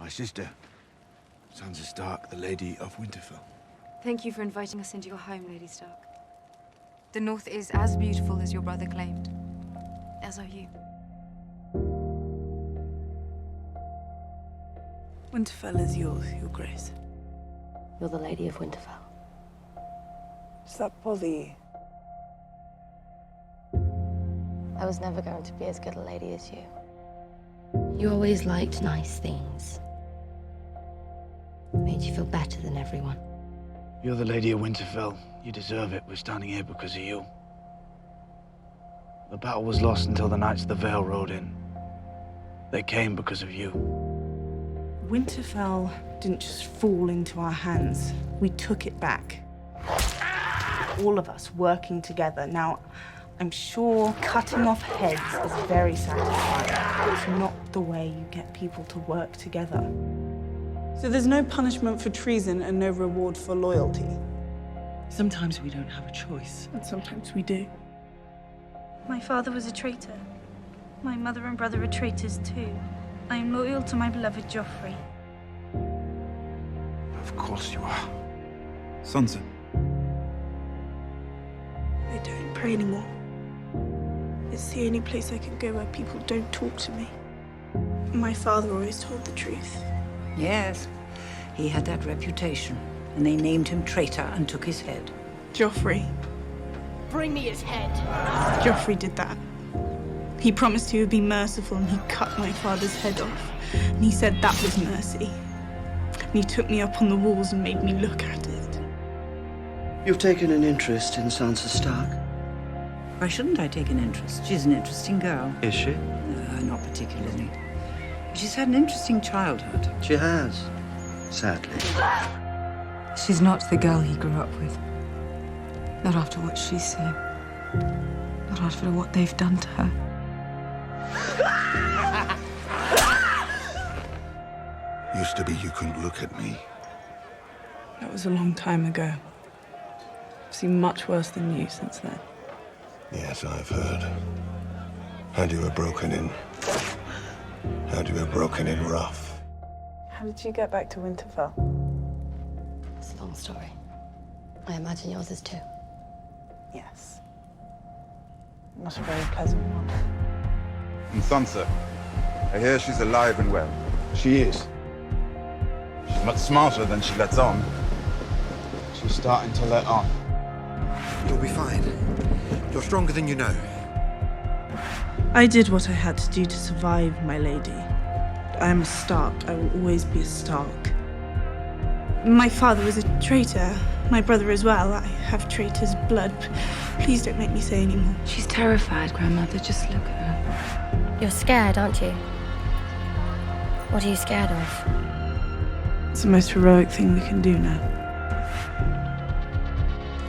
My sister, Sansa Stark, the Lady of Winterfell. Thank you for inviting us into your home, Lady Stark. The North is as beautiful as your brother claimed. As are you. Winterfell is yours, Your Grace. You're the Lady of Winterfell. Does that bother you? I was never going to be as good a lady as you. You always liked nice things. Made you feel better than everyone. You're the Lady of Winterfell. You deserve it. We're standing here because of you. The battle was lost until the Knights of the Vale rode in. They came because of you. Winterfell didn't just fall into our hands. We took it back. All of us working together. Now, I'm sure cutting off heads is very satisfying. It's not the way you get people to work together. So there's no punishment for treason and no reward for loyalty. Sometimes we don't have a choice. And sometimes we do. My father was a traitor. My mother and brother are traitors too. I am loyal to my beloved Joffrey. Of course you are. Sansa. I don't pray anymore. It's the only place I can go where people don't talk to me. My father always told the truth. Yes, he had that reputation, and they named him traitor and took his head. Joffrey. Bring me his head. Joffrey did that. He promised he would be merciful and he cut my father's head off. And he said that was mercy. And he took me up on the walls and made me look at it. You've taken an interest in Sansa Stark? Why shouldn't I take an interest? She's an interesting girl. Is she? Not particularly. She's had an interesting childhood. She has, sadly. She's not the girl he grew up with. Not after what she's seen. Not after what they've done to her. Used to be you couldn't look at me. That was a long time ago. I've seen much worse than you since then. Yes, I've heard. Had you were broken in. Had you were broken in rough. How did you get back to Winterfell? It's a long story. I imagine yours is too. Yes. Not a very pleasant one. And Sansa, I hear she's alive and well. She is. She's much smarter than she lets on. She's starting to let on. You'll be fine. You're stronger than you know. I did what I had to do to survive, my lady. I am a Stark. I will always be a Stark. My father was a traitor. My brother as well. I have traitor's blood. Please don't make me say any more. She's terrified, Grandmother. Just look at her. You're scared, aren't you? What are you scared of? It's the most heroic thing we can do now.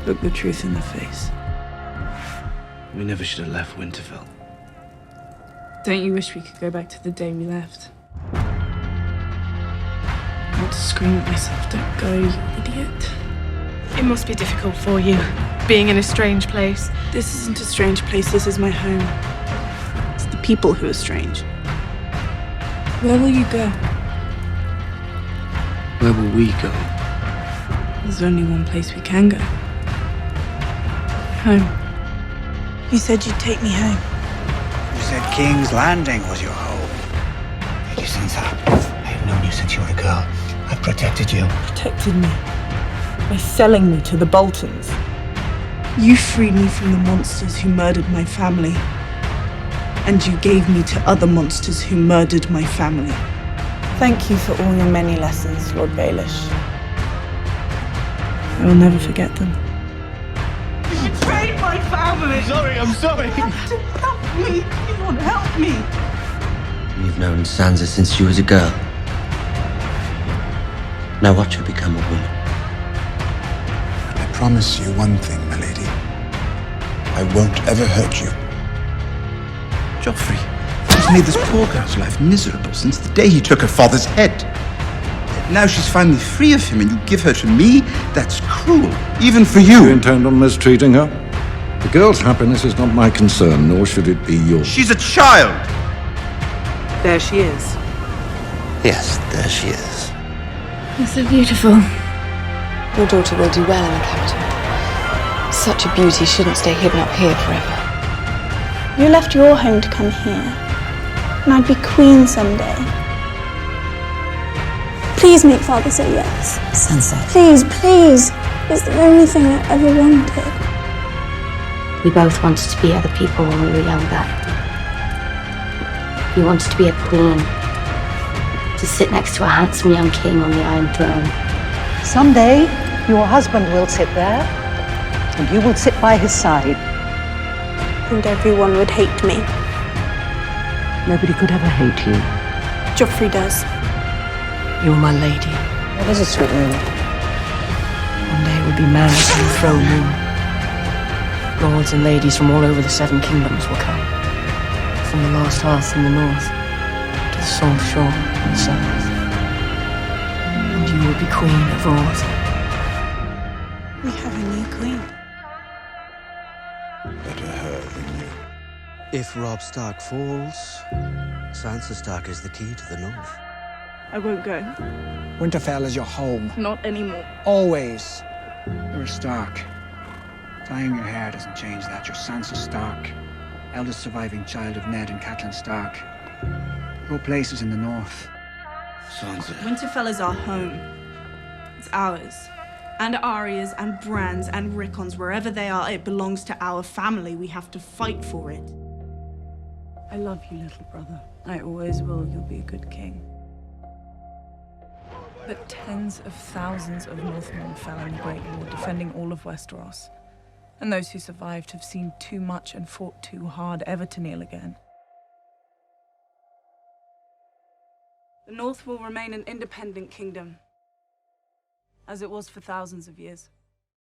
Look the truth in the face. We never should have left Winterfell. Don't you wish we could go back to the day we left? I want to scream at myself, don't go, you idiot. It must be difficult for you, being in a strange place. This isn't a strange place, this is my home. It's the people who are strange. Where will you go? Where will we go? There's only one place we can go. Home. You said you'd take me home. You said King's Landing was your home. Lady Sansa, I have known you since you were a girl. I've protected you. Protected me by selling me to the Boltons. You freed me from the monsters who murdered my family. And you gave me to other monsters who murdered my family. Thank you for all your many lessons, Lord Baelish. I will never forget them. You betrayed my family! I'm sorry. Help me! Anyone help me! You've known Sansa since she was a girl. Now watch her become a woman. I promise you one thing, my lady. I won't ever hurt you. Joffrey has made this poor girl's life miserable since the day he took her father's head. Now she's finally free of him and you give her to me? That's cruel, even for you. You intend on mistreating her? The girl's happiness is not my concern, nor should it be yours. She's a child! There she is. Yes, there she is. You're so beautiful. Your daughter will do well in the capital. Such a beauty shouldn't stay hidden up here forever. You left your home to come here, and I'd be queen someday. Please make Father say yes. Sansa. Please, please. It's the only thing I ever wanted. We both wanted to be other people when we were younger. We wanted to be a queen, to sit next to a handsome young king on the Iron Throne. Someday, your husband will sit there, and you will sit by his side. And everyone would hate me. Nobody could ever hate you. Joffrey does. You're my lady. That is a sweet moment. One day we'll be married in the throne room. Lords and ladies from all over the Seven Kingdoms will come. From the last hearth in the north to the Salt Shore in the south. And you will be queen of all of them. We have a new queen. Better her than you. If Robb Stark falls, Sansa Stark is the key to the north. I won't go. Winterfell is your home. Not anymore. Always. You're a Stark. Dyeing your hair doesn't change that. You're Sansa Stark, eldest surviving child of Ned and Catelyn Stark. Your place is in the north. Sansa. Winterfell is our home. It's ours. And Arya's and Bran's and Rickon's, wherever they are, it belongs to our family. We have to fight for it. I love you, little brother. I always will. You'll be a good king. But tens of thousands of Northmen fell in the Great War, defending all of Westeros. And those who survived have seen too much and fought too hard ever to kneel again. The North will remain an independent kingdom, as it was for thousands of years.